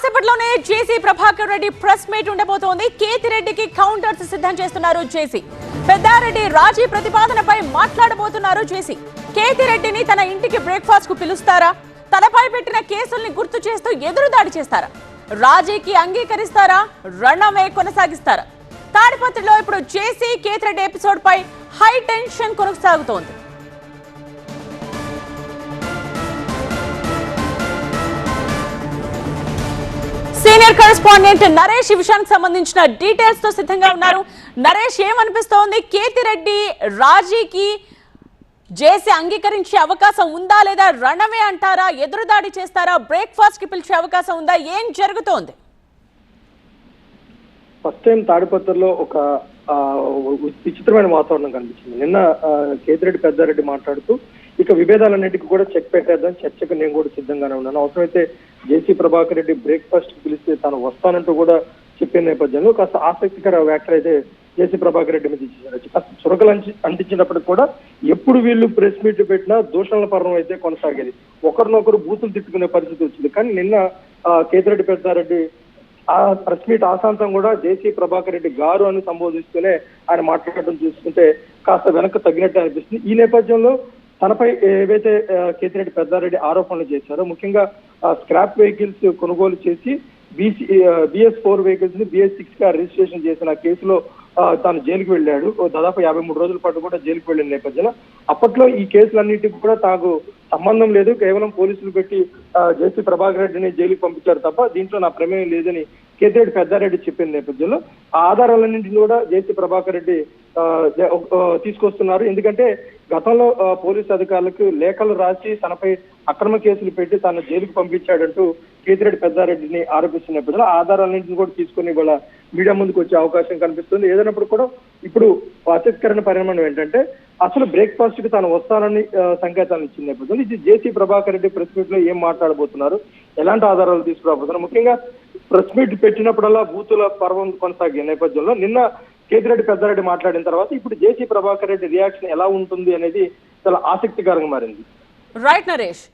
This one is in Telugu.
కాసేపట్లోనే జేసీ ప్రభాకర్ రెడ్డి ప్రెస్ మీట్ ఉండబోతోంది. కేతిరెడ్డికి కౌంటర్స్ సిద్ధం చేస్తున్నారు జేసీ. పెద్దారెడ్డి రాజీ ప్రతిపాదనపై మాట్లాడబోతున్నారు జేసీ. కేతిరెడ్డిని తన ఇంటికి బ్రేక్ఫాస్ట్ కు పిలుస్తారా? తనపై పెట్టిన కేసుల్ని గుర్తు చేస్తూ ఎదురుదాడి చేస్తారా? రాజీకి అంగీకరిస్తారా? రణమే కొనసాగిస్తారా? తాడిపత్రిలో ఇప్పుడు జేసీ కేతిరెడ్డి ఎపిసోడ్ పై హై టెన్షన్ కొనసాగుతోంది. సీనియర్ కరెస్పాండెంట్ నరేష్ ఈ విషయానికి సంబంధించిన డీటెయిల్స్ తో సిద్ధంగా ఉన్నారు. నరేష్, ఏమనిపిస్తోంది? కేతిరెడ్డి రాజీకి జేసీ అంగీకరించే అవకాశం ఉందా లేదా? రణమే అంటారా? ఎదురుదాడి చేస్తారా? బ్రేక్ఫాస్ట్ కి పిలిచే అవకాశం ఉందా? ఏం జరుగుతోంది? ఫస్ట్ టైం తాడిపత్రిలో ఒక విచిత్రమైన వాతావరణం కనిపించింది. నిన్న కేతిరెడ్డి పెద్దారెడ్డి మాట్లాడుతూ ఇక విభేదాలన్నింటికి కూడా చెక్ పెట్టేద్దాం, చర్చకు నేను కూడా సిద్ధంగానే ఉన్నాను, అవసరమైతే జేసీ ప్రభాకర్ రెడ్డి బ్రేక్ఫాస్ట్ కి పిలిస్తే తాను వస్తానంటూ కూడా చెప్పిన నేపథ్యంలో కాస్త ఆసక్తికర వ్యాఖ్యలు అయితే జేసీ ప్రభాకర్ రెడ్డి మీద ఇచ్చేసారు. కాస్త చురకలు అంటించినప్పటికి కూడా ఎప్పుడు వీళ్ళు ప్రెస్ మీట్ పెట్టినా దూషణల పర్వం అయితే కొనసాగేది. ఒకరినొకరు బూతులు తిట్టుకునే పరిస్థితి వచ్చింది. కానీ నిన్న కేతిరెడ్డి పెద్దారెడ్డి ఆ ప్రెస్ మీట్ ఆశాంతం కూడా జేసీ ప్రభాకర్ రెడ్డి గారు అని సంబోధిస్తూనే ఆయన మాట్లాడడం చూసుకుంటే కాస్త వెనక్కి తగ్గినట్టు అనిపిస్తుంది. ఈ నేపథ్యంలో తనపై ఏవైతే కేతిరెడ్డి పెద్దారెడ్డి ఆరోపణలు చేశారో, ముఖ్యంగా స్క్రాప్ వెహికల్స్ కొనుగోలు చేసి BS4 వెహికల్స్ ని BS6 గా రిజిస్ట్రేషన్ చేసిన కేసులో తాను జైలుకి వెళ్ళాడు. దాదాపు 53 రోజుల పాటు కూడా జైలుకి వెళ్ళిన నేపథ్యంలో అప్పట్లో ఈ కేసులన్నిటికీ కూడా తాకు సంబంధం లేదు, కేవలం పోలీసులు పెట్టి జేసీ ప్రభాకర్ రెడ్డిని జైలుకి పంపించారు తప్ప దీంట్లో నా ప్రమేయం లేదని కేతిరెడ్డి పెద్దారెడ్డి చెప్పిన నేపథ్యంలో ఆ ఆధారాలన్నింటినీ కూడా జేసీ ప్రభాకర్ రెడ్డి తీసుకొస్తున్నారు. ఎందుకంటే గతంలో పోలీసు అధికారులకు లేఖలు రాసి తనపై అక్రమ కేసులు పెట్టి తన జైలుకు పంపించాడంటూ కేతిరెడ్డి పెద్దారెడ్డిని ఆరోపిస్తున్న నేపథ్యంలో ఆధారాలన్నింటినీ కూడా తీసుకుని వాళ్ళ మీడియా ముందుకు వచ్చే అవకాశం కనిపిస్తుంది. ఏదైనప్పుడు కూడా ఇప్పుడు ఆసక్తికరమైన పరిణామం ఏంటంటే అసలు బ్రేక్ఫాస్ట్ కి తాను వస్తానని సంకేతాలు ఇచ్చిన నేపథ్యంలో ఇది జేసీ ప్రభాకర్ రెడ్డి ప్రెస్ మీట్ లో ఏం మాట్లాడబోతున్నారు, ఎలాంటి ఆధారాలు తీసుకురాబోతున్నారు, ముఖ్యంగా ప్రెస్ మీట్ పెట్టినప్పుడల్లా బూతుల పర్వం కొనసాగే నేపథ్యంలో నిన్న కేతిరెడ్డి పెద్దారెడ్డి మాట్లాడిన తర్వాత ఇప్పుడు జేసీ ప్రభాకర్ రెడ్డి రియాక్షన్ ఎలా ఉంటుంది అనేది చాలా ఆసక్తికరంగా మారింది. రైట్ నరేష్.